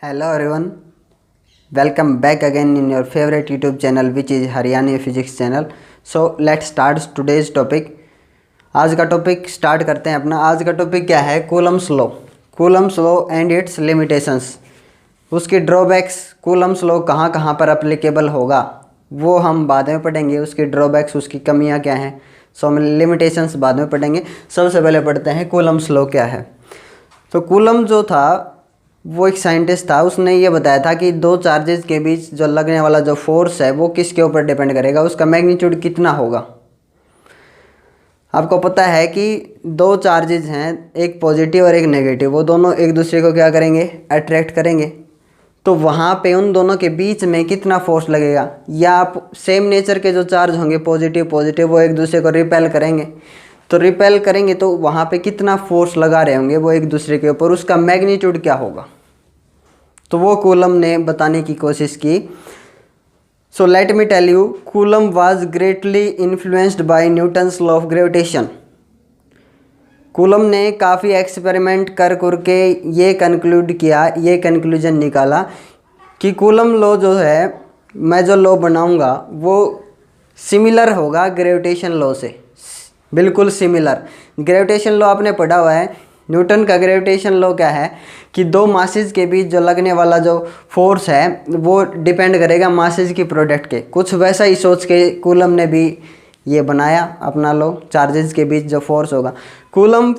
Hello everyone, welcome back again in your favorite YouTube channel which is Haryani Physics channel. So let's start today's topic. आज का topic start करते हैं अपना। आज का topic क्या है? Coulomb's law and it's limitations. उसकी ड्रॉबैक्स, कूलम्स लॉ कहाँ कहाँ पर अप्लीकेबल होगा वो हम बाद में पढ़ेंगे। उसकी ड्रॉबैक्स, उसकी कमियाँ क्या हैं, सो हम लिमिटेशंस बाद में पढ़ेंगे। सबसे पहले पढ़ते हैं कूलम्स लॉ क्या है। तो कूलम जो था वो एक साइंटिस्ट था, उसने ये बताया था कि दो चार्जेस के बीच जो लगने वाला जो फोर्स है वो किसके ऊपर डिपेंड करेगा, उसका मैग्नीट्यूड कितना होगा। आपको पता है कि दो चार्जेस हैं, एक पॉजिटिव और एक नेगेटिव, वो दोनों एक दूसरे को क्या करेंगे, अट्रैक्ट करेंगे। तो वहाँ पे उन दोनों के बीच में कितना फोर्स लगेगा, या आप सेम नेचर के जो चार्ज होंगे पॉजिटिव वो एक दूसरे को रिपेल करेंगे। तो रिपेल करेंगे तो वहाँ पे कितना फोर्स लगा रहे होंगे वो एक दूसरे के ऊपर, उसका मैग्नीट्यूड क्या होगा। तो वो कूलम ने बताने की कोशिश की। So let me tell you, Coulomb was greatly influenced by Newton's law of gravitation. Coulomb ने काफ़ी एक्सपेरिमेंट करके ये कंक्लूड किया, ये कंक्लूजन निकाला कि कूलम लॉ जो है, मैं जो लॉ बनाऊंगा वो सिमिलर होगा ग्रेविटेशन लॉ से, बिल्कुल सिमिलर। ग्रेविटेशन लॉ आपने पढ़ा हुआ है। न्यूटन का ग्रेविटेशन लॉ क्या है कि दो मासेस के बीच जो लगने वाला जो फोर्स है वो डिपेंड करेगा मासेस की प्रोडक्ट के। कुछ वैसा ही सोच के कूलम ने भी ये बनाया अपना लॉ, चार्जेस के बीच जो फोर्स होगा। कूलम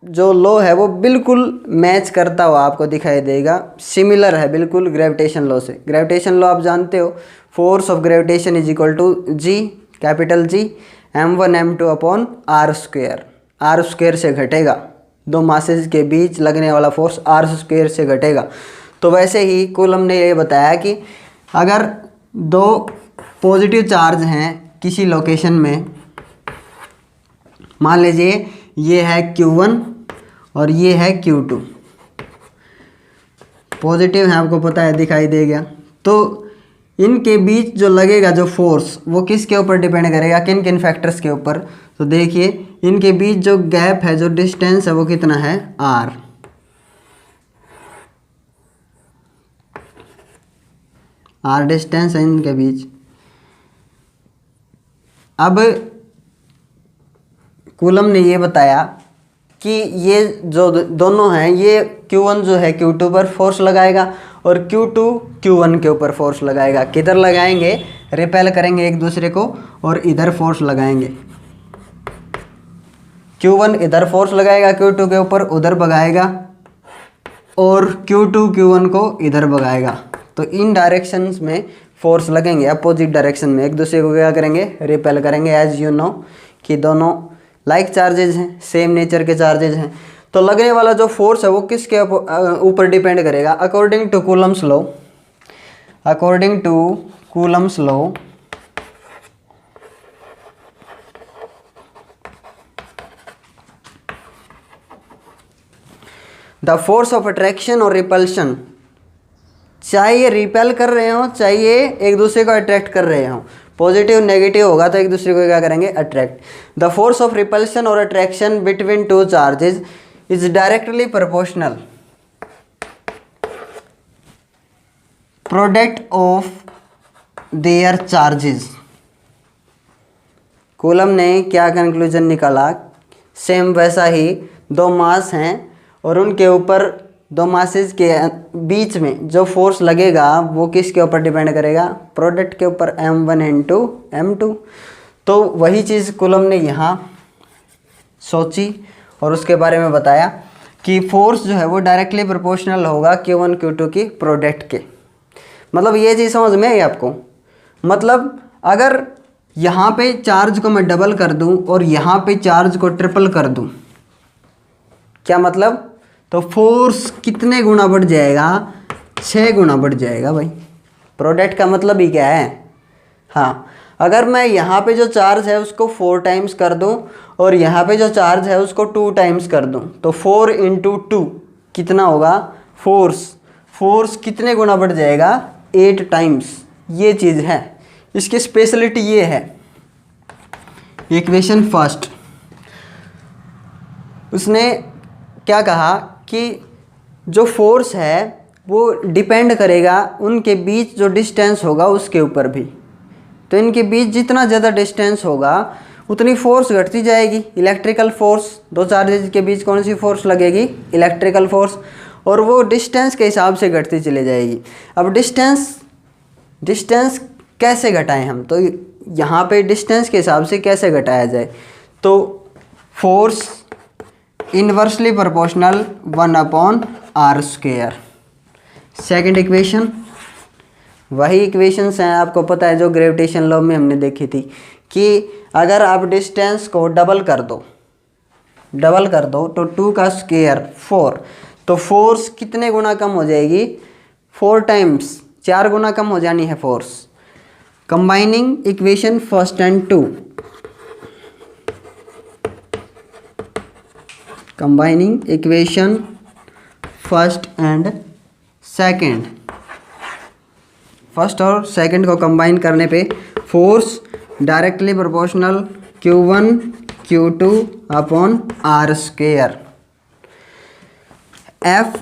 जो लॉ है वो बिल्कुल मैच करता हुआ आपको दिखाई देगा, सिमिलर है बिल्कुल ग्रेविटेशन लॉ से। ग्रेविटेशन लॉ आप जानते हो, force of gravitation is equal to G, capital G, m1 m2 upon R square से घटेगा। दो मासेस के बीच लगने वाला फोर्स आर स्क्वेयर से घटेगा। तो वैसे ही कूलम ने ये बताया कि अगर दो पॉजिटिव चार्ज हैं किसी लोकेशन में, मान लीजिए ये है Q1 और ये है Q2, पॉजिटिव है, आपको पता है, दिखाई दे गया। तो इनके बीच जो लगेगा जो फोर्स वो किसके ऊपर डिपेंड करेगा, किन किन फैक्टर्स के ऊपर। तो देखिए इनके बीच जो गैप है, जो डिस्टेंस है वो कितना है, आर डिस्टेंस है इनके बीच। अब कूलम ने ये बताया कि ये जो दोनों हैं, ये Q1 जो है Q2 पर फोर्स लगाएगा और Q2 Q1 के ऊपर फोर्स लगाएगा। किधर लगाएंगे, रिपेल करेंगे एक दूसरे को और इधर फोर्स लगाएंगे। Q1 इधर फोर्स लगाएगा Q2 के ऊपर, उधर भगाएगा, और Q2 Q1 को इधर भगाएगा। तो इन डायरेक्शंस में फोर्स लगेंगे, अपोजिट डायरेक्शन में एक दूसरे को क्या करेंगे, रिपेल करेंगे। एज यू नो कि दोनों लाइक चार्जेज हैं, सेम नेचर के चार्जेज हैं। तो लगने वाला जो फोर्स है वो किसके ऊपर डिपेंड करेगा, according to Coulomb's law. According to Coulomb's law, the force of attraction और रिपल्शन, चाहे ये रिपेल कर रहे हो चाहे ये एक दूसरे को अट्रैक्ट कर रहे हो, पॉजिटिव नेगेटिव होगा तो एक दूसरे को क्या करेंगे, attract. The force of repulsion और attraction between two charges is directly proportional product of their charges. Coulomb ने क्या कंक्लूजन निकाला, सेम वैसा ही दो मास हैं और उनके ऊपर, दो मासेस के बीच में जो फोर्स लगेगा वो किसके ऊपर डिपेंड करेगा, प्रोडक्ट के ऊपर, m1 into m2। तो वही चीज़ कूलम ने यहाँ सोची और उसके बारे में बताया कि फोर्स जो है वो डायरेक्टली प्रोपोर्शनल होगा Q1 Q2 की प्रोडक्ट के। मतलब ये चीज़ समझ में आई आपको। मतलब अगर यहाँ पे चार्ज को मैं डबल कर दूँ और यहाँ पे चार्ज को ट्रिपल कर दूँ, क्या मतलब, तो फोर्स कितने गुना बढ़ जाएगा, 6 गुना बढ़ जाएगा भाई। प्रोडक्ट का मतलब ही क्या है। हाँ, अगर मैं यहाँ पे जो चार्ज है उसको 4 टाइम्स कर दूँ और यहाँ पे जो चार्ज है उसको 2 टाइम्स कर दूँ, तो 4 into 2 कितना होगा, फोर्स कितने गुना बढ़ जाएगा, 8 टाइम्स। ये चीज़ है, इसकी स्पेशलिटी ये है। इक्वेशन फर्स्ट, उसने क्या कहा कि जो फोर्स है वो डिपेंड करेगा उनके बीच जो डिस्टेंस होगा उसके ऊपर भी। तो इनके बीच जितना ज़्यादा डिस्टेंस होगा उतनी फोर्स घटती जाएगी। इलेक्ट्रिकल फोर्स, दो चार्जेज के बीच कौन सी फोर्स लगेगी? इलेक्ट्रिकल फोर्स, और वो डिस्टेंस के हिसाब से घटती चली जाएगी। अब डिस्टेंस कैसे घटाएं हम? तो यहाँ पे डिस्टेंस के हिसाब से कैसे घटाया जाए? तो force inversely proportional 1/r²। Second equation, वही इक्वेशंस हैं आपको पता है जो ग्रेविटेशन लॉ में हमने देखी थी कि अगर आप डिस्टेंस को डबल कर दो तो 2 का स्क्वायर 4, तो फोर्स कितने गुना कम हो जाएगी? 4 टाइम्स, 4 गुना कम हो जानी है force. Combining equation first and 2, combining equation first and second, first और सेकंड को कंबाइन करने पे force directly proportional Q1 Q2 upon r²। F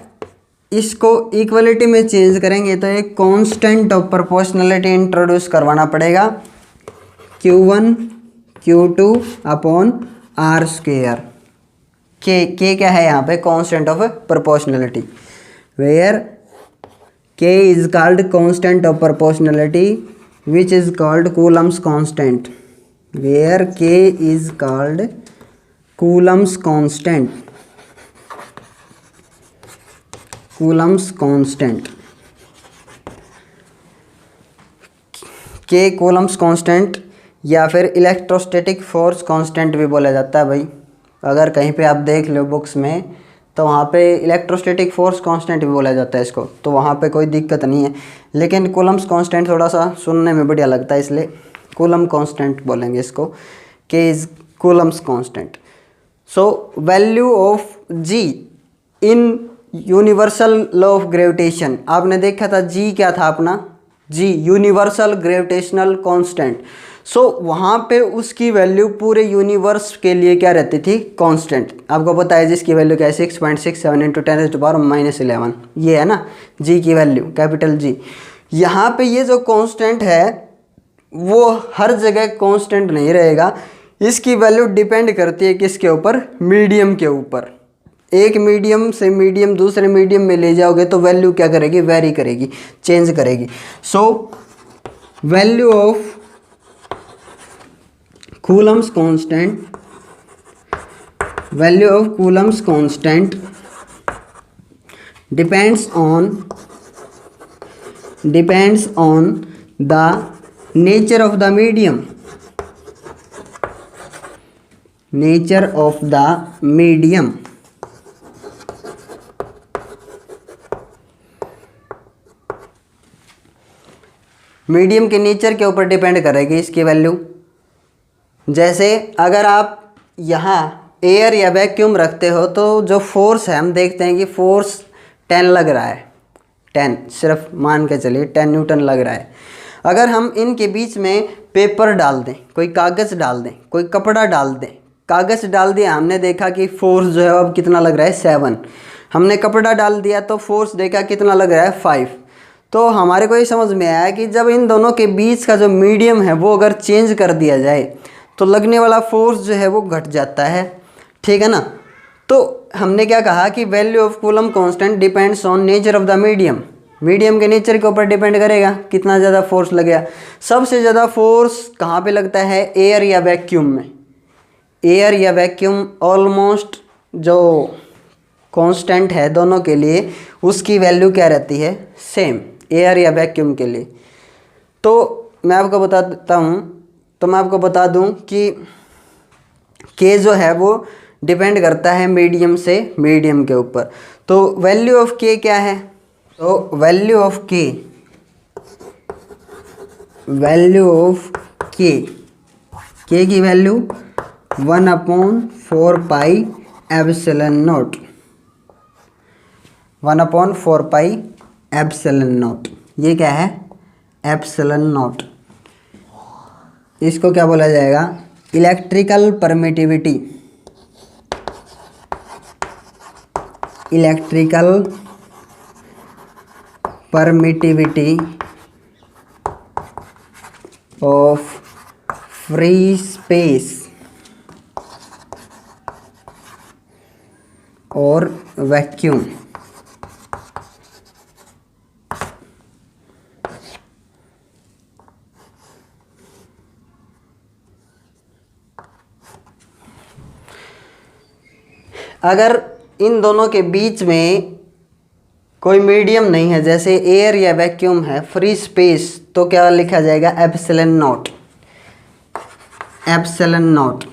इसको इक्वलिटी में चेंज करेंगे तो एक कांस्टेंट ऑफ प्रोपोर्शनलिटी इंट्रोड्यूस करवाना पड़ेगा, Q1 Q2 अपॉन r²। के क्या है यहाँ पे? Constant of proportionality, where K is called constant of proportionality which is called Coulomb's constant, where K is called Coulomb's constant, Coulomb's constant, K Coulomb's constant या फिर electrostatic force constant भी बोला जाता है भाई। अगर कहीं पे आप देख लो बुक्स में तो वहाँ पे इलेक्ट्रोस्टैटिक फोर्स कांस्टेंट भी बोला जाता है इसको, तो वहाँ पे कोई दिक्कत नहीं है। लेकिन कूलम्स कांस्टेंट थोड़ा सा सुनने में बढ़िया लगता है, इसलिए कूलम कांस्टेंट बोलेंगे इसको। K is Coulomb's constant. So value of G in universal law of gravitation, आपने देखा था जी क्या था अपना? G universal gravitational constant. So वहाँ पे उसकी वैल्यू पूरे यूनिवर्स के लिए क्या रहती थी? कांस्टेंट। आपको पता है जिसकी वैल्यू क्या है? 6.67 × 10⁻⁻11, ये है ना जी की वैल्यू, कैपिटल जी। यहाँ पे ये जो कांस्टेंट है वो हर जगह कांस्टेंट नहीं रहेगा, इसकी वैल्यू डिपेंड करती है किसके ऊपर? मीडियम के ऊपर। एक मीडियम से मीडियम दूसरे मीडियम में ले जाओगे तो वैल्यू क्या करेगी? वेरी करेगी, चेंज करेगी। सो value of Coulomb's constant, value of Coulomb's constant depends on the nature of the medium, nature of the medium। Medium के नेचर के ऊपर डिपेंड करेगी इसकी वैल्यू। जैसे अगर आप यहाँ एयर या वैक्यूम रखते हो तो जो फोर्स है हम देखते हैं कि फोर्स 10 लग रहा है, 10 सिर्फ मान के चलिए 10 न्यूटन लग रहा है। अगर हम इनके बीच में पेपर डाल दें, कोई कागज़ डाल दें, कोई कपड़ा डाल दें, कागज़ डाल दिया, हमने देखा कि फोर्स जो है अब कितना लग रहा है? 7। हमने कपड़ा डाल दिया तो फोर्स देखा कितना लग रहा है? 5। तो हमारे को ये समझ में आया कि जब इन दोनों के बीच का जो मीडियम है वो अगर चेंज कर दिया जाए तो लगने वाला फोर्स जो है वो घट जाता है, ठीक है ना। तो हमने क्या कहा कि value of coulomb constant depends on nature of the medium. Medium के नेचर के ऊपर डिपेंड करेगा कितना ज़्यादा फोर्स लगेगा। सबसे ज़्यादा फोर्स कहाँ पे लगता है? एयर या वैक्यूम में। एयर या वैक्यूम ऑलमोस्ट जो कांस्टेंट है दोनों के लिए, उसकी वैल्यू क्या रहती है? सेम, एयर या वैक्यूम के लिए। तो मैं आपको बता दूं कि के जो है वो डिपेंड करता है मीडियम से मीडियम के ऊपर। तो वैल्यू ऑफ के क्या है? तो वैल्यू ऑफ के की वैल्यू 1/4πε0, 1/4πε0। ये क्या है? ε0। इसको क्या बोला जाएगा? Electrical permittivity, electrical permittivity of free space और वैक्यूम। अगर इन दोनों के बीच में कोई मीडियम नहीं है, जैसे एयर या वैक्यूम है, फ्री स्पेस, तो क्या लिखा जाएगा? Epsilon naught. Epsilon naught.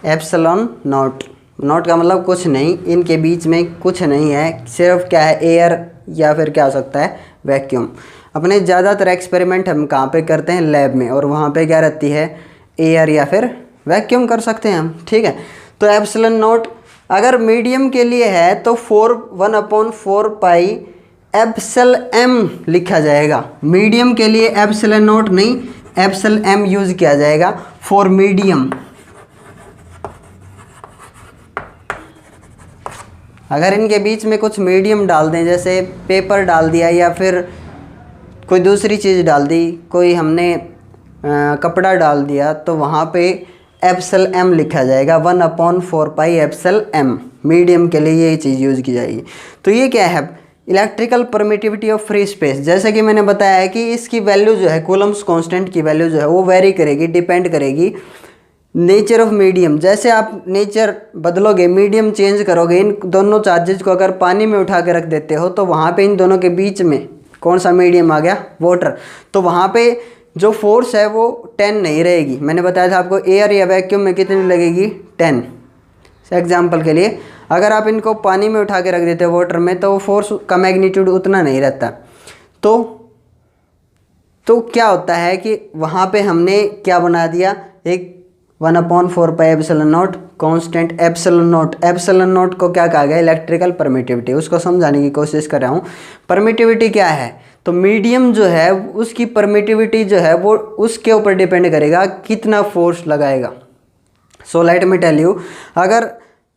Epsilon not. Not का मतलब कुछ नहीं, इनके बीच में कुछ नहीं है, सिर्फ क्या है? एयर या फिर क्या हो सकता है? वैक्यूम। अपने ज़्यादातर एक्सपेरिमेंट हम कहाँ पे करते हैं? लैब में, और वहाँ पे क्या रहती है? एयर या फिर वैक्यूम कर सकते हैं हम, ठीक है। तो एप्सिलॉन नॉट अगर मीडियम के लिए है तो 1/4 पाई एप्सिल एम लिखा जाएगा। मीडियम के लिए एप्सिलॉन नॉट नहीं, एप्सिल एम यूज किया जाएगा फॉर मीडियम। अगर इनके बीच में कुछ मीडियम डाल दें, जैसे पेपर डाल दिया या फिर कोई दूसरी चीज़ डाल दी, कोई हमने कपड़ा डाल दिया, तो वहाँ पे एप्सिल एम लिखा जाएगा। 1/4 पाई एप्सिल एम। मीडियम के लिए ये चीज़ यूज़ की जाएगी। तो ये क्या है? Electrical permittivity of free space. जैसे कि मैंने बताया है कि इसकी वैल्यू जो है, कूलम्स कांस्टेंट की वैल्यू जो है वो वेरी करेगी, डिपेंड करेगी नेचर ऑफ मीडियम। जैसे आप नेचर बदलोगे, मीडियम चेंज करोगे, इन दोनों चार्जेज को अगर पानी में उठा के रख देते हो तो वहाँ पे इन दोनों के बीच में कौन सा मीडियम आ गया? वाटर। तो वहाँ पे जो फोर्स है वो 10 नहीं रहेगी। मैंने बताया था आपको एयर या वैक्यूम में कितनी लगेगी? 10। एग्जाम्पल के लिए अगर आप इनको पानी में उठा के रख देते हो वाटर में, तो फोर्स का मैग्नीट्यूड उतना नहीं रहता। तो क्या होता है कि वहाँ पे हमने क्या बना दिया? एक 1/4 pi epsilon not constant epsilon naught. Epsilon not को क्या कहा गया? Electrical permittivity. उसको समझाने की कोशिश कर रहा हूँ। परमिटिविटी क्या है? तो मीडियम जो है उसकी परमिटिविटी जो है वो उसके ऊपर डिपेंड करेगा कितना फोर्स लगाएगा। So let me tell you, अगर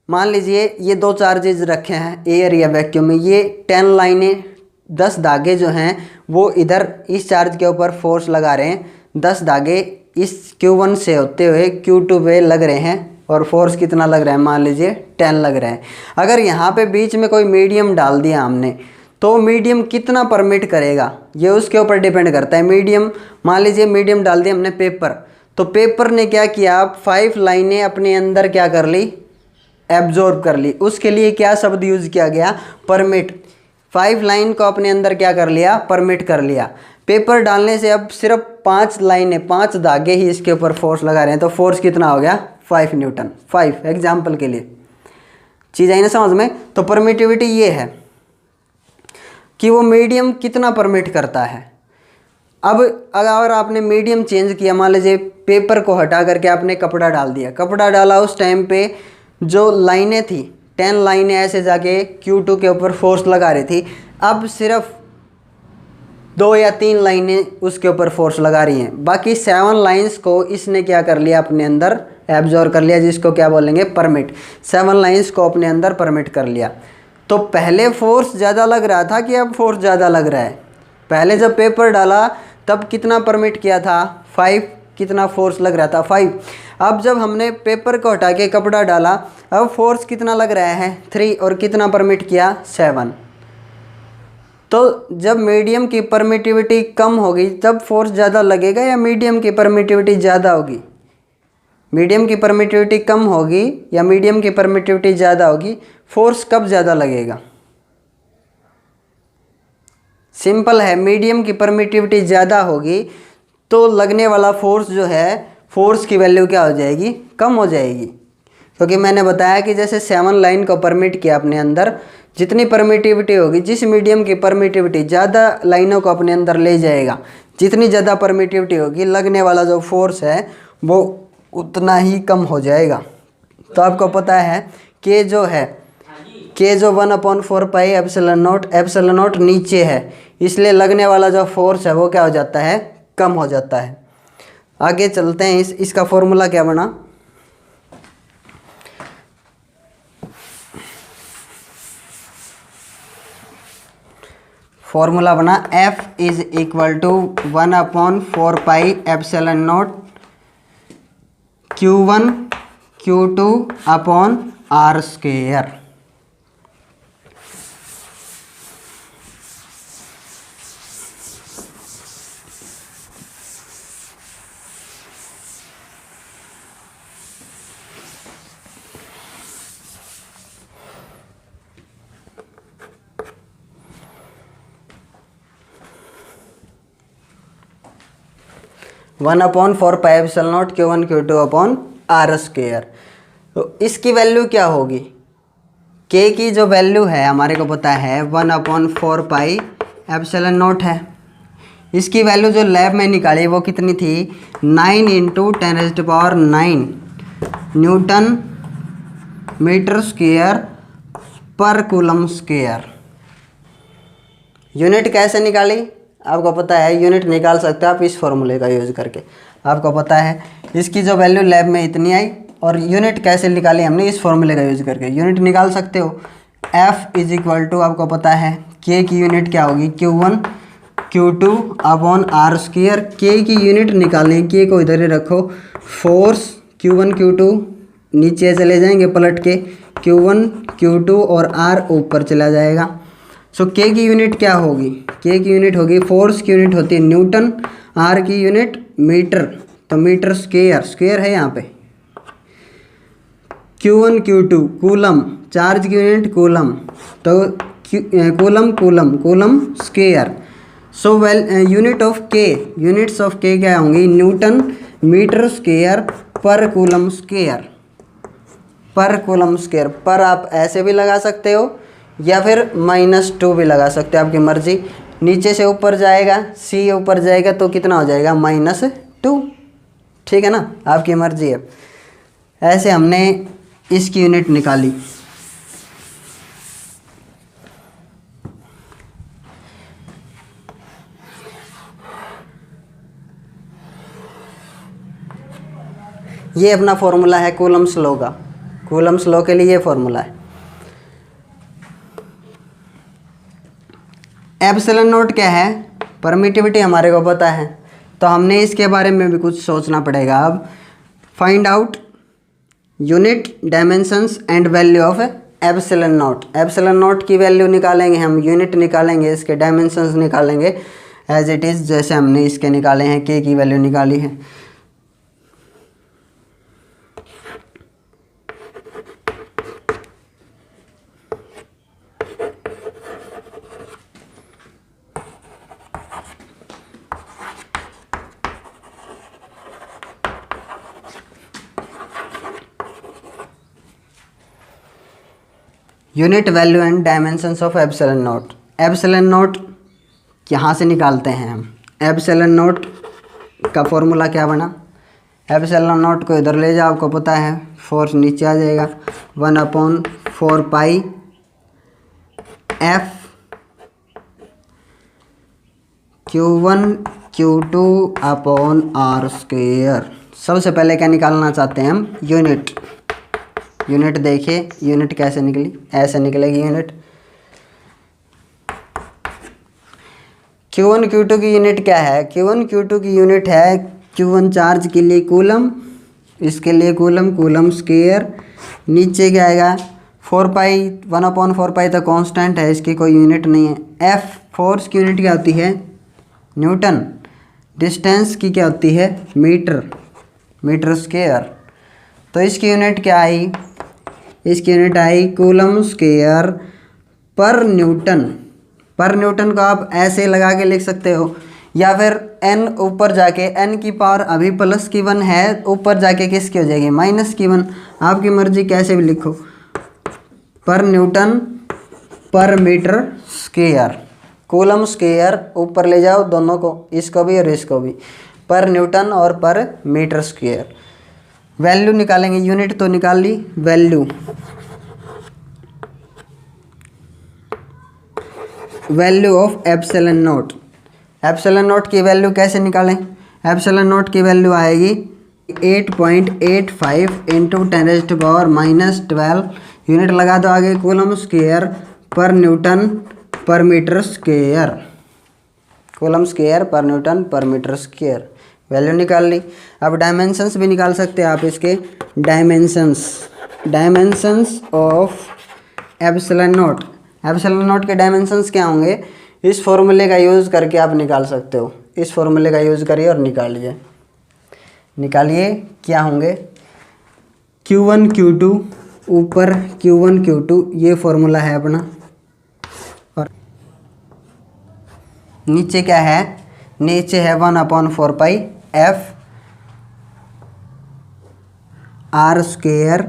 मान लीजिए ये दो चार्जेज रखे हैं एयर या वैक्यूम में, ये 10 लाइनें, 10 धागे जो हैं वो इधर इस चार्ज के ऊपर फोर्स लगा रहे हैं। 10 धागे इस Q1 से होते हुए Q2 पे लग रहे हैं, और फोर्स कितना लग रहा है? मान लीजिए 10 लग रहा है। अगर यहाँ पे बीच में कोई मीडियम डाल दिया हमने, तो मीडियम कितना परमिट करेगा ये उसके ऊपर डिपेंड करता है। मीडियम, मान लीजिए मीडियम डाल दिया हमने पेपर, तो पेपर ने क्या किया? 5 लाइनें अपने अंदर क्या कर ली? एब्जॉर्ब कर ली। उसके लिए क्या शब्द यूज किया गया? परमिट। 5 लाइन को अपने अंदर क्या कर लिया? परमिट कर लिया। पेपर डालने से अब सिर्फ 5 लाइनें, 5 धागे ही इसके ऊपर फोर्स लगा रहे हैं, तो फोर्स कितना हो गया? 5 न्यूटन। 5 एग्जाम्पल के लिए चीज़ आई ना समझ में? तो परमिटिविटी ये है कि वो मीडियम कितना परमिट करता है। अब अगर आपने मीडियम चेंज किया, मान लीजिए पेपर को हटा करके आपने कपड़ा डाल दिया, कपड़ा डाला, उस टाइम पे जो लाइनें थी 10 लाइनें ऐसे जाके Q2 के ऊपर फोर्स लगा रही थी, अब सिर्फ 2 या 3 लाइनें उसके ऊपर फोर्स लगा रही हैं। बाकी 7 लाइंस को इसने क्या कर लिया? अपने अंदर एब्जॉर्ब कर लिया, जिसको क्या बोलेंगे? परमिट। 7 लाइंस को अपने अंदर परमिट कर लिया। तो पहले फोर्स ज़्यादा लग रहा था कि अब फोर्स ज़्यादा लग रहा है? पहले जब पेपर डाला तब कितना परमिट किया था? 5। कितना फोर्स लग रहा था? 5। अब जब हमने पेपर को हटा के कपड़ा डाला, अब फोर्स कितना लग रहा है? 3। और कितना परमिट किया? 7। तो जब मीडियम की परमिटिविटी कम होगी तब फोर्स ज़्यादा लगेगा या मीडियम की परमिटिविटी ज़्यादा होगी? मीडियम की परमिटिविटी कम होगी या मीडियम की परमिटिविटी ज़्यादा होगी? फोर्स कब ज़्यादा लगेगा? सिंपल है, मीडियम की परमिटिविटी ज़्यादा होगी तो लगने वाला फोर्स जो है, फोर्स की वैल्यू क्या हो जाएगी? कम हो जाएगी। क्योंकि मैंने बताया कि जैसे 7 लाइन को परमिट किया अपने अंदर, जितनी परमिटिविटी होगी, जिस मीडियम की परमिटिविटी ज़्यादा लाइनों को अपने अंदर ले जाएगा, जितनी ज़्यादा परमिटिविटी होगी, लगने वाला जो फोर्स है वो उतना ही कम हो जाएगा। तो आपको पता है कि जो 1/4 पाई एप्सिलॉन नॉट नीचे है, इसलिए लगने वाला जो फोर्स है वो क्या हो जाता है? कम हो जाता है। आगे चलते हैं। इसका फॉर्मूला क्या बना? फॉर्मूला बना F is equal to 1/4πε0 Q1 Q2 upon R square. One upon 4πε0 Q1 Q2 upon R square. तो इसकी वैल्यू क्या होगी? K की जो वैल्यू है हमारे को पता है 1/4πε0 है। इसकी वैल्यू जो लैब में निकाली वो कितनी थी? 9 × 10⁹ न्यूटन मीटर स्क्वायर पर कूलम स्क्वायर। यूनिट कैसे निकाली? आपको पता है, यूनिट निकाल सकते हो आप इस फॉर्मूले का यूज़ करके। आपको पता है इसकी जो वैल्यू लैब में इतनी आई, और यूनिट कैसे निकाली हमने? इस फॉर्मूले का यूज़ करके। यूनिट निकाल सकते हो। F इज इक्वल टू आपको पता है K की यूनिट क्या होगी? Q1 Q2 upon R square. K की यूनिट निकालनी, K को इधर ही रखो। फोर्स Q1 Q2 नीचे चले जाएंगे पलट के, Q1 Q2 और R ऊपर चला जाएगा। सो K की यूनिट क्या होगी? K की यूनिट होगी, फोर्स की यूनिट होती है न्यूटन, R की यूनिट मीटर, तो मीटर स्क्वायर, स्क्वायर है यहाँ पे। Q1 Q2 कूलम, चार्ज की यूनिट कूलम, तो coulomb coulomb coulomb square. So unit of K, units of K क्या होंगी? न्यूटन मीटर स्क्वायर पर कूलम स्क्वायर, पर कूलम स्क्वायर। पर आप ऐसे भी लगा सकते हो या फिर -2 भी लगा सकते हो, आपकी मर्जी। नीचे से ऊपर जाएगा, C ऊपर जाएगा तो कितना हो जाएगा? -2। ठीक है ना, आपकी मर्जी है। ऐसे हमने इसकी यूनिट निकाली। ये अपना फॉर्मूला है कूलम्स लॉ का। कूलम्स लॉ के लिए ये फॉर्मूला है। एप्सिलॉन नॉट क्या है? परमिटिविटी हमारे को पता है, तो हमने इसके बारे में भी कुछ सोचना पड़ेगा। अब find out unit dimensions and value of epsilon naught. Epsilon naught की वैल्यू निकालेंगे हम, यूनिट निकालेंगे, इसके डायमेंशंस निकालेंगे एज इट इज़, जैसे हमने इसके निकाले हैं, K की वैल्यू निकाली है। Unit value and dimensions of epsilon naught. Epsilon not यहाँ से निकालते हैं हम। एप्सिलॉन नॉट का फॉर्मूला क्या बना? एप्सिलॉन नॉट को इधर ले जाओ, आपको पता है फोर्स नीचे आ जाएगा। 1/4π F Q1 Q2 upon R square. सबसे पहले क्या निकालना चाहते हैं हम? यूनिट। यूनिट देखिए, यूनिट कैसे निकली? ऐसे निकलेगी यूनिट। Q1 Q2 की यूनिट क्या है? Q1 Q2 की यूनिट है Q1 चार्ज के लिए कूलम, इसके लिए कूलम, कूलम स्क्वायर। नीचे क्या आएगा? 4π, 1/4π तो कांस्टेंट है, इसकी कोई यूनिट नहीं है। F फोर्स की यूनिट क्या होती है? न्यूटन। डिस्टेंस की क्या होती है? Metre, metre square. तो इसकी यूनिट क्या आई? इसकी यूनिट आई coulomb square per newton. Per newton को आप ऐसे लगा के लिख सकते हो, या फिर n ऊपर जाके, n की पावर अभी +1 है, ऊपर जाके किसकी हो जाएगी? -1। आपकी मर्जी, कैसे भी लिखो। पर न्यूटन पर मीटर स्क्वायर, कूलम स्क्वायर ऊपर ले जाओ दोनों को, इसको भी और इसको भी, पर न्यूटन और पर मीटर स्क्वायर। वैल्यू निकालेंगे, यूनिट तो निकाल ली, value. Value of epsilon naught. Epsilon naught की वैल्यू कैसे निकालें? एप्सिलॉन नॉट की वैल्यू आएगी 8.85 × 10⁻⁻12। यूनिट लगा दो आगे, कूलम स्क्वायर पर न्यूटन पर metre square, coulomb square per newton पर मीटर स्क्वायर, वैल्यू निकाल ली। अब डायमेंशंस भी निकाल सकते हैं आप इसके, dimensions of epsilon naught. Epsilon not के डायमेंशंस क्या होंगे, इस फॉर्मूले का यूज़ करके आप निकाल सकते हो, इस फॉर्मूले का यूज़ करिए और निकालिए क्या होंगे, Q1 Q2, ऊपर Q1 Q2 ये फॉर्मूला है अपना, और नीचे क्या है, नीचे है 1/4 पाई F R स्क्वायर।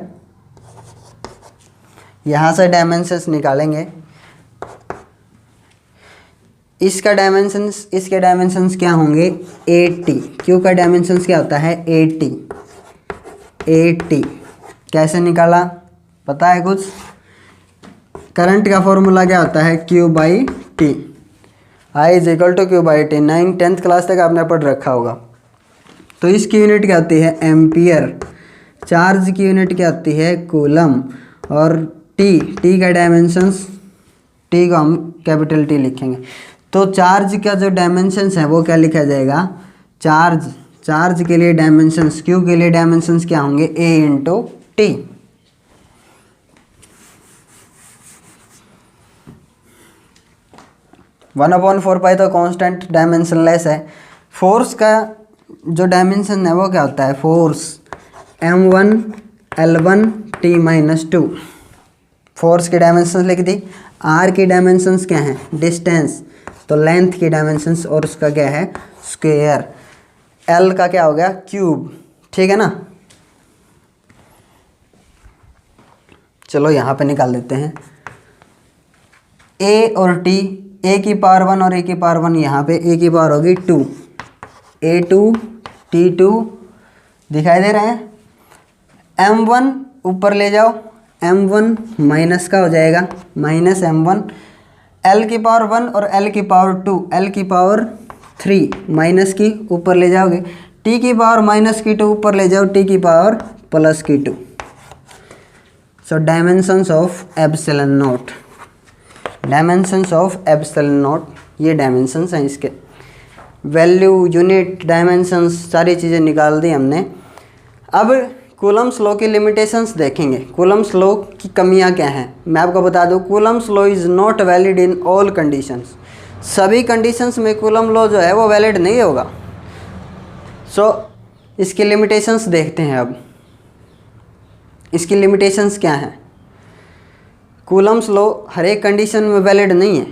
यहाँ से डायमेंशंस निकालेंगे, इसके डायमेंशंस क्या होंगे 80। क्यू का डायमेंशंस क्या होता है 80। कैसे निकाला पता है कुछ, करंट का फॉर्मूला क्या होता है Q/T, I = Q/T। 9th class तक आपने पढ़ रखा होगा। तो इसकी यूनिट क्या होती है एम्पियर, चार्ज की यूनिट क्या होती है कूलम, और टी का डायमेंशंस, टी को हम कैपिटल T लिखेंगे। तो चार्ज का जो डायमेंशंस है वो क्या लिखा जाएगा, चार्ज के लिए डायमेंशंस, क्यू के लिए डायमेंशंस क्या होंगे A × T। वन अपॉन 4 पाई तो कांस्टेंट डायमेंशनलेस है। फोर्स का जो डायमेंशन है वो क्या होता है, force M1 L1 T-2। Force की डायमेंशंस लिख दी। R की डायमेंशंस क्या हैं, डिस्टेंस, तो लेंथ की डायमेंशंस, और उसका क्या है स्क्वायर। L का क्या हो गया क्यूब, ठीक है ना। चलो यहाँ पे निकाल देते हैं, A और T, A की पावर 1 और A की पावर 1, यहाँ पे A की पावर होगी 2, A2 T2 दिखाई दे रहे हैं। M1 ऊपर ले जाओ, M1 माइनस का हो जाएगा, माइनस M1, L की पावर 1 और L की पावर 2, L की पावर 3 माइनस की ऊपर ले जाओगे, T की पावर -2 ऊपर ले जाओ, T की power +2। So dimensions of epsilon not, ये डायमेंशंस हैं इसके। वैल्यू, यूनिट, डायमेंशंस सारी चीज़ें निकाल दी हमने। अब कूलम्स लॉ की लिमिटेशंस देखेंगे, कूलम्स लॉ की कमियां क्या हैं। मैं आपको बता दूं, Coulomb's law is not valid in all conditions. सभी कंडीशंस में कूलम लॉ जो है वो वैलिड नहीं होगा। इसकी लिमिटेशंस देखते हैं। अब इसकी लिमिटेशंस क्या हैं, कूलम्स लॉ हर एक कंडीशन में वैलिड नहीं है,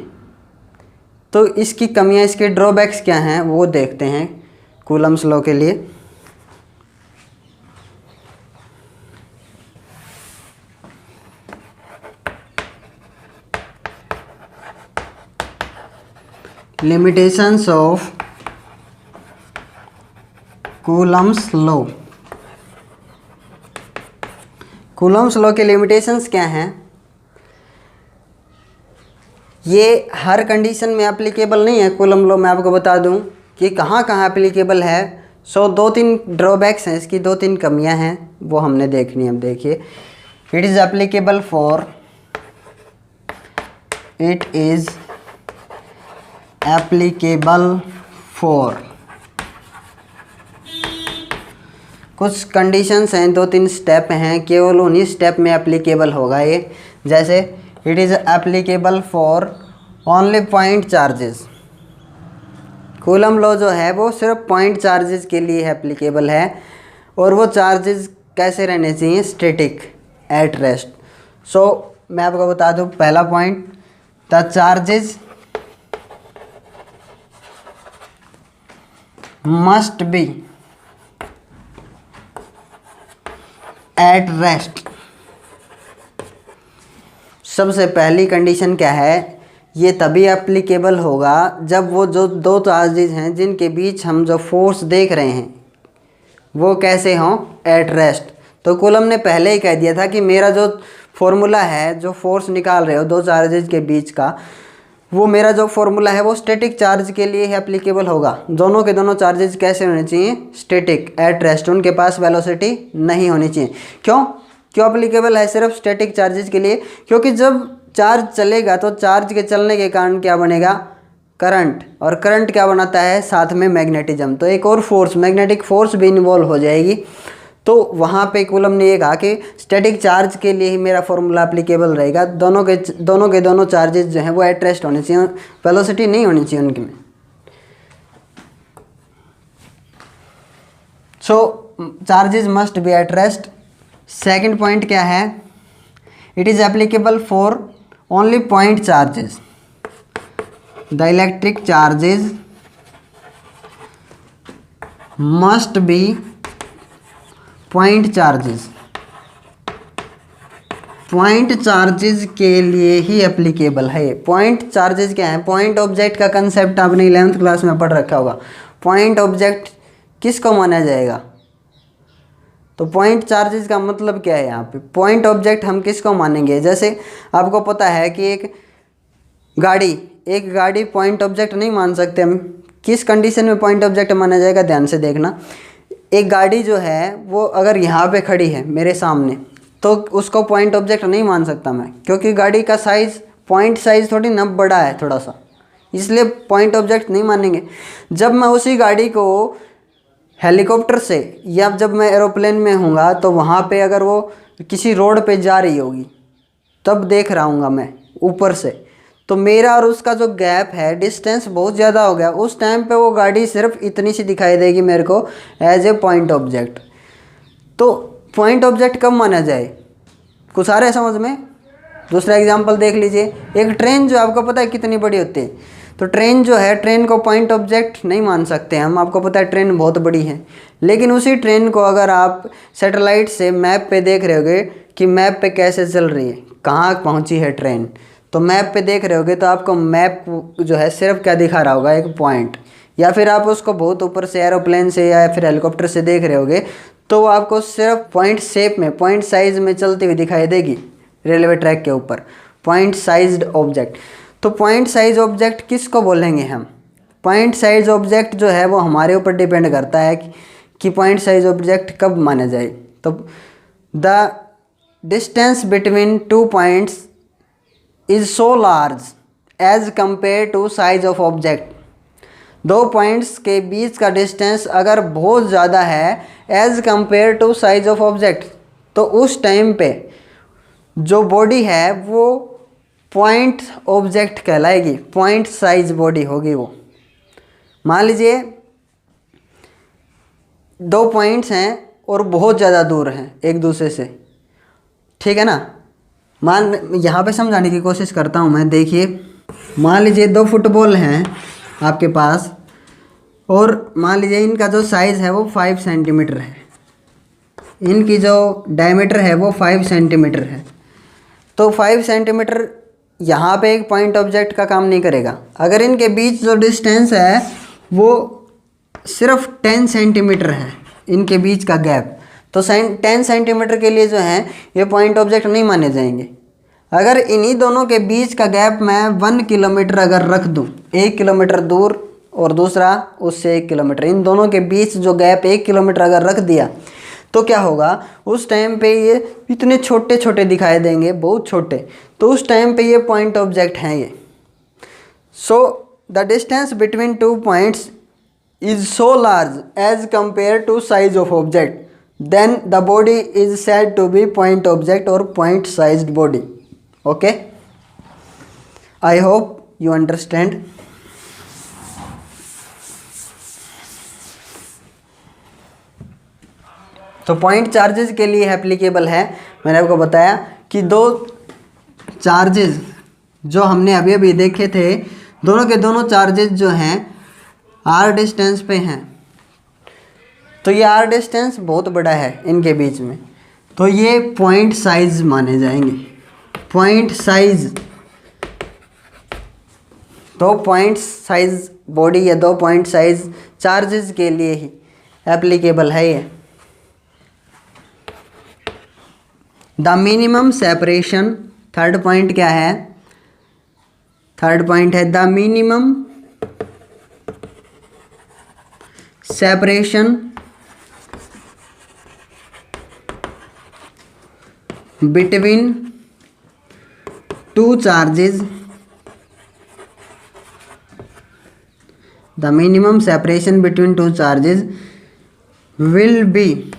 तो इसकी कमियां, इसके ड्रॉबैक्स क्या हैं वो देखते हैं कूलम्स लॉ के लिए। Limitations of Coulomb's law, Coulomb's law के लिमिटेशंस क्या हैं, ये हर कंडीशन में एप्लीकेबल नहीं है। कूलम लॉ मैं आपको बता दूं कि कहाँ कहाँ एप्लीकेबल है। 2-3 ड्रॉबैक्स हैं इसकी, 2-3 कमियां हैं, वो हमने देखनी है। अब देखिए, इट इज़ एप्लीकेबल फॉर कुछ कंडीशंस हैं, 2-3 स्टेप हैं, केवल उन्हीं स्टेप में एप्लीकेबल होगा ये। जैसे it is applicable for only point charges, coulomb law जो है वो सिर्फ पॉइंट चार्जेस के लिए एप्लीकेबल है, और वो चार्जेस कैसे रहने चाहिए, स्टैटिक एट रेस्ट। मैं आपको बता दूं, पहला point, the charges must be at rest. सबसे पहली कंडीशन क्या है, ये तभी एप्लीकेबल होगा जब वो जो 2 चार्जेस हैं जिनके बीच हम जो फोर्स देख रहे हैं वो कैसे हों, एट रेस्ट। तो कूलम ने पहले ही कह दिया था कि मेरा जो फॉर्मूला है, जो फोर्स निकाल रहे हो 2 चार्जेस के बीच का, वो मेरा जो फॉर्मूला है वो स्टैटिक चार्ज के लिए ही एप्लीकेबल होगा। दोनों के दोनों चार्जेस कैसे होने चाहिए, स्टैटिक एट रेस्ट, उनके पास वेलोसिटी नहीं होनी चाहिए। क्यों एप्लीकेबल है सिर्फ स्टैटिक चार्जेस के लिए, क्योंकि जब चार्ज चलेगा तो चार्ज के चलने के कारण क्या बनेगा, करंट, और करंट क्या बनाता है, साथ में मैग्नेटिज्म, तो एक और फोर्स, मैग्नेटिक फोर्स भी इन्वॉल्व हो जाएगी। तो वहाँ पे कूलम ने ये कहा कि स्टैटिक चार्ज के लिए ही मेरा फॉर्मूला एप्लीकेबल रहेगा, दोनों चार्जेस जो हैं वो एट रेस्ट होने चाहिए, वेलोसिटी नहीं होनी चाहिए उनके में। So charges must be at rest. Second point क्या है, it is applicable for only point charges, the electric charges must be point charges, point charges के लिए ही एप्लीकेबल है। पॉइंट चार्जेस क्या है, पॉइंट ऑब्जेक्ट का कंसेप्ट आपने 11th क्लास में पढ़ रखा होगा। पॉइंट ऑब्जेक्ट किसको माना जाएगा, तो पॉइंट चार्जेस का मतलब क्या है, यहाँ पे पॉइंट ऑब्जेक्ट हम किसको मानेंगे, जैसे आपको पता है कि एक गाड़ी पॉइंट ऑब्जेक्ट नहीं मान सकते हम। किस कंडीशन में पॉइंट ऑब्जेक्ट माना जाएगा, ध्यान से देखना। एक गाड़ी जो है वो अगर यहाँ पे खड़ी है मेरे सामने, तो उसको पॉइंट ऑब्जेक्ट नहीं मान सकता मैं, क्योंकि गाड़ी का साइज़, पॉइंट साइज़ थोड़ी ना बड़ा है थोड़ा सा, इसलिए पॉइंट ऑब्जेक्ट नहीं मानेंगे। जब मैं उसी गाड़ी को हेलीकॉप्टर से या जब मैं एरोप्लेन में हूँगा, तो वहाँ पे अगर वो किसी रोड पे जा रही होगी तब देख रहा हूँगा मैं ऊपर से, तो मेरा और उसका जो गैप है, डिस्टेंस बहुत ज़्यादा हो गया, उस टाइम पे वो गाड़ी सिर्फ इतनी सी दिखाई देगी मेरे को एज ए पॉइंट ऑब्जेक्ट। तो पॉइंट ऑब्जेक्ट कब माना जाए, कुछ आ रहा है समझ में। दूसरा एग्जांपल देख लीजिए, एक ट्रेन जो आपको पता है कितनी बड़ी होती है, तो ट्रेन जो है, ट्रेन को पॉइंट ऑब्जेक्ट नहीं मान सकते हम, आपको पता है ट्रेन बहुत बड़ी है। लेकिन उसी ट्रेन को अगर आप सैटेलाइट से मैप पे देख रहे होगे कि मैप पे कैसे चल रही है, कहाँ पहुँची है ट्रेन, तो मैप पे देख रहे होगे तो आपको मैप जो है सिर्फ क्या दिखा रहा होगा, एक पॉइंट। या फिर आप उसको बहुत ऊपर से एरोप्लेन से या फिर हेलीकॉप्टर से देख रहे होगे तो आपको सिर्फ पॉइंट शेप में, पॉइंट साइज़ में चलती हुई दिखाई देगी रेलवे ट्रैक के ऊपर, पॉइंट साइज्ड ऑब्जेक्ट। तो पॉइंट साइज ऑब्जेक्ट किसको बोलेंगे हम, पॉइंट साइज ऑब्जेक्ट जो है वो हमारे ऊपर डिपेंड करता है कि पॉइंट साइज ऑब्जेक्ट कब माना जाए। तो the distance between two points is so large as compare to size of object. दो पॉइंट्स के बीच का डिस्टेंस अगर बहुत ज़्यादा है as compare to size of object, तो उस टाइम पे जो बॉडी है वो पॉइंट ऑब्जेक्ट कहलाएगी, पॉइंट साइज बॉडी होगी वो। मान लीजिए दो पॉइंट्स हैं और बहुत ज़्यादा दूर हैं एक दूसरे से, ठीक है ना। यहाँ पे समझाने की कोशिश करता हूँ मैं, देखिए मान लीजिए दो फुटबॉल हैं आपके पास, और मान लीजिए इनका जो साइज़ है वो 5 सेंटीमीटर है, इनकी जो डायमीटर है वो 5 सेंटीमीटर है। तो 5 सेंटीमीटर यहाँ पे एक पॉइंट ऑब्जेक्ट का काम नहीं करेगा। अगर इनके बीच जो डिस्टेंस है वो सिर्फ 10 सेंटीमीटर है, इनके बीच का गैप, तो 10 सेंटीमीटर के लिए जो है ये पॉइंट ऑब्जेक्ट नहीं माने जाएंगे। अगर इन्हीं दोनों के बीच का गैप मैं 1 किलोमीटर अगर रख दूँ, 1 किलोमीटर दूर और दूसरा उससे 1 किलोमीटर, इन दोनों के बीच जो गैप 1 किलोमीटर अगर रख दिया तो क्या होगा, उस टाइम पे ये इतने छोटे छोटे दिखाई देंगे, बहुत छोटे, तो उस टाइम पे ये पॉइंट ऑब्जेक्ट हैं ये। So the distance between two points is so large as compare to size of object, then the body is said to be point object और point sized body. Okay, I hope you understand. तो point charges के लिए applicable है, मैंने आपको बताया कि दो चार्जेस जो हमने अभी अभी देखे थे, दोनों के दोनों चार्जेस जो हैं आर डिस्टेंस पे हैं, तो ये आर डिस्टेंस बहुत बड़ा है इनके बीच में, तो ये पॉइंट साइज माने जाएंगे, पॉइंट साइज। दो पॉइंट साइज बॉडी या दो पॉइंट साइज चार्जेस के लिए ही एप्लीकेबल है ये। The minimum separation, third point क्या है, थर्ड पॉइंट है the minimum separation between two charges, the minimum separation between two charges will be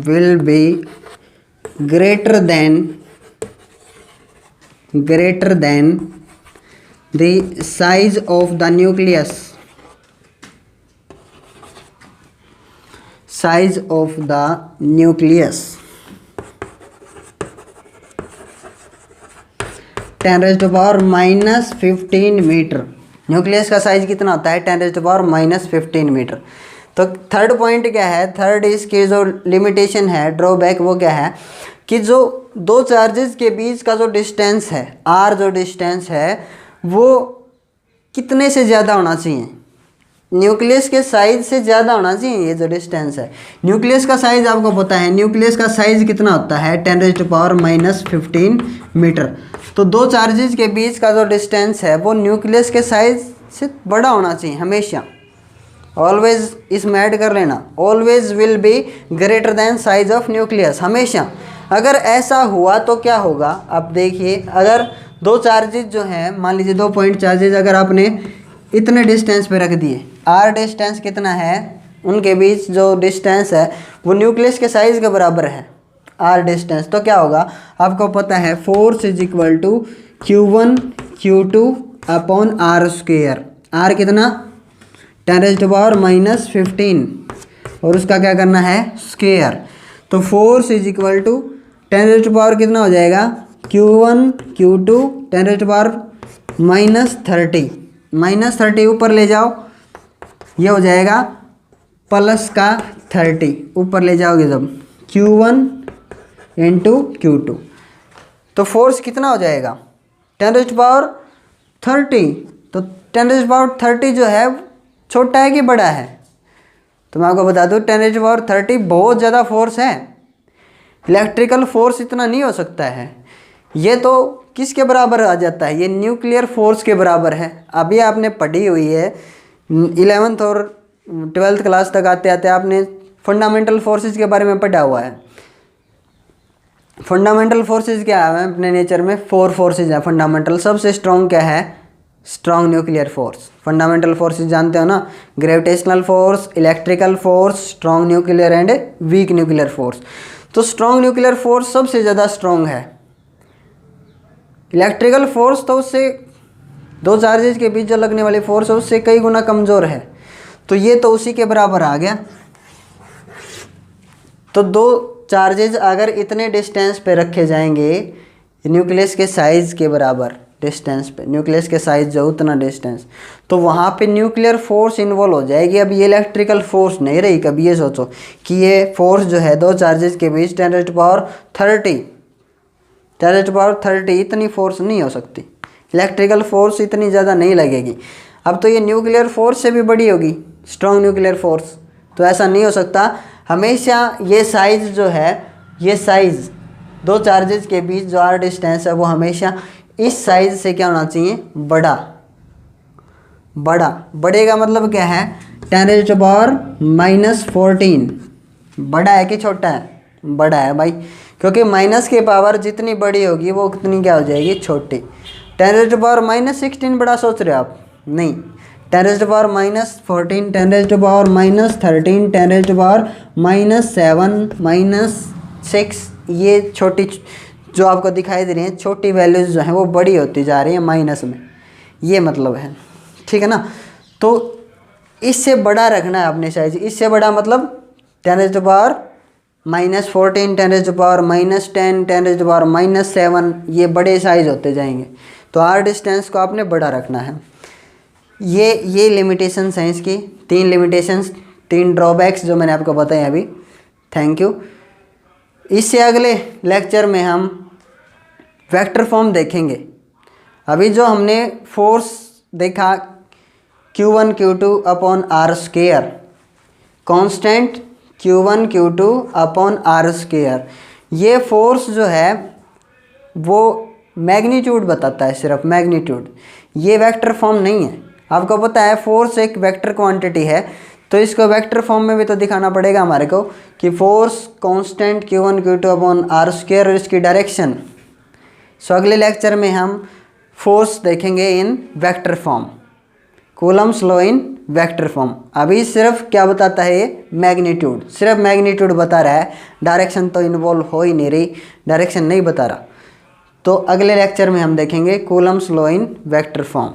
greater than the size of the nucleus. Size of the nucleus 10⁻⁻15 metre. Nucleus का size कितना होता है? 10⁻⁻15 metre. तो third point क्या है? Third इसकी जो limitation है, ड्रॉबैक, वो क्या है कि जो दो चार्जेस के बीच का जो डिस्टेंस है, आर जो डिस्टेंस है, वो कितने से ज़्यादा होना चाहिए? न्यूक्लियस के साइज से ज़्यादा होना चाहिए ये जो डिस्टेंस है। न्यूक्लियस का साइज आपको पता है, न्यूक्लियस का साइज कितना होता है? 10⁻⁻15 मीटर। तो दो चार्जेस के बीच का जो डिस्टेंस है वो न्यूक्लियस के साइज से बड़ा होना चाहिए हमेशा। ऑलवेज इसमें ऐड कर लेना, always will be greater than size of nucleus, हमेशा। अगर ऐसा हुआ तो क्या होगा? अब देखिए, अगर दो चार्जेस जो हैं, मान लीजिए 2 पॉइंट चार्जेस अगर आपने इतने डिस्टेंस पे रख दिए, आर डिस्टेंस कितना है, उनके बीच जो डिस्टेंस है वो न्यूक्लियस के साइज़ के बराबर है, आर डिस्टेंस, तो क्या होगा? आपको पता है force is equal to Q1 Q2 upon R square. R कितना? 10⁻⁻15 और उसका क्या करना है? स्क्वेयर। तो फोर्स इज इक्वल टू 10⁻, कितना हो जाएगा? Q1 Q2 10⁻⁻30, -30 ऊपर ले जाओ, ये हो जाएगा प्लस का 30, ऊपर ले जाओगे जब, Q1 इंटू Q2, तो फोर्स कितना हो जाएगा? 10⁻30। तो 10⁻30 जो है छोटा है कि बड़ा है? तो मैं आपको बता दूँ 10⁻30 बहुत ज़्यादा फोर्स है। इलेक्ट्रिकल फोर्स इतना नहीं हो सकता है। ये तो किसके बराबर आ जाता है? ये न्यूक्लियर फोर्स के बराबर है। अभी आपने पढ़ी हुई है 11th और 12th क्लास तक आते आते आपने फंडामेंटल फोर्सेस के बारे में पढ़ा हुआ है। फंडामेंटल फोर्सेस क्या है? अपने नेचर में 4 फोर्सेस हैं फंडामेंटल। सबसे स्ट्रॉन्ग क्या है? Strong nuclear force. Fundamental forces जानते हो ना? Gravitational force, electrical force, strong nuclear and weak nuclear force. तो स्ट्रॉन्ग न्यूक्लियर फोर्स सबसे ज़्यादा स्ट्रॉन्ग है। इलेक्ट्रिकल फोर्स तो उससे, दो चार्जेस के बीच जो लगने वाली फोर्स है उससे कई गुना कमज़ोर है। तो ये तो उसी के बराबर आ गया। तो दो चार्जेस अगर इतने डिस्टेंस पे रखे जाएंगे, न्यूक्लियस के साइज़ के बराबर डिस्टेंस पे, न्यूक्लियस के साइज़ जो उतना डिस्टेंस, तो वहाँ पे न्यूक्लियर फोर्स इन्वॉल्व हो जाएगी। अब ये इलेक्ट्रिकल फोर्स नहीं रही। कभी ये सोचो कि ये फोर्स जो है दो चार्जेस के बीच 10⁻30 इतनी फोर्स नहीं हो सकती। इलेक्ट्रिकल फोर्स इतनी ज़्यादा नहीं लगेगी। अब तो ये न्यूक्लियर फोर्स से भी बड़ी होगी, स्ट्रॉन्ग न्यूक्लियर फोर्स। तो ऐसा नहीं हो सकता। हमेशा ये साइज़ जो है, ये साइज़ दो चार्जेस के बीच जो आर डिस्टेंस है वो हमेशा इस साइज़ से क्या होना चाहिए? बड़ा। बड़े का मतलब क्या है? 10⁻⁻14 बड़ा है कि छोटा है? बड़ा है भाई, क्योंकि माइनस की पावर जितनी बड़ी होगी वो उतनी क्या हो जाएगी? छोटी। 10⁻⁻16 बड़ा सोच रहे हो आप? नहीं। 10⁻⁻14, 10⁻⁻13, 10⁻⁻7, -6, ये छोटी जो आपको दिखाई दे रही हैं छोटी वैल्यूज़ जो हैं वो बड़ी होती जा रही हैं माइनस में, ये मतलब है। ठीक है ना? तो इससे बड़ा रखना है अपने साइज। इससे बड़ा मतलब 10⁻⁻14, 10⁻−10, 10⁻−7, ये बड़े साइज़ होते जाएंगे। तो आर डिस्टेंस को आपने बड़ा रखना है। ये लिमिटेशंस हैं इसकी, 3 लिमिटेशंस, 3 ड्रॉबैक्स जो मैंने आपको बताए अभी। Thank you. इससे अगले लेक्चर में हम वेक्टर फॉर्म देखेंगे। अभी जो हमने फोर्स देखा Q1 Q2 upon R square, constant Q1 Q2 upon R square, ये फोर्स जो है वो मैग्नीट्यूड बताता है, सिर्फ मैग्नीट्यूड। ये वेक्टर फॉर्म नहीं है। आपको पता है फोर्स एक वेक्टर क्वांटिटी है, तो इसको वेक्टर फॉर्म में भी तो दिखाना पड़ेगा हमारे को कि force constant Q1 Q2 upon R square और इसकी डायरेक्शन। सो अगले लेक्चर में हम फोर्स देखेंगे इन vector form, Coulomb's law in vector form. अभी सिर्फ क्या बताता है ये, मैग्नीट्यूड, सिर्फ मैग्नीट्यूड बता रहा है, डायरेक्शन तो इन्वॉल्व हो ही नहीं रही, डायरेक्शन नहीं बता रहा। तो अगले लेक्चर में हम देखेंगे Coulomb's law in vector form.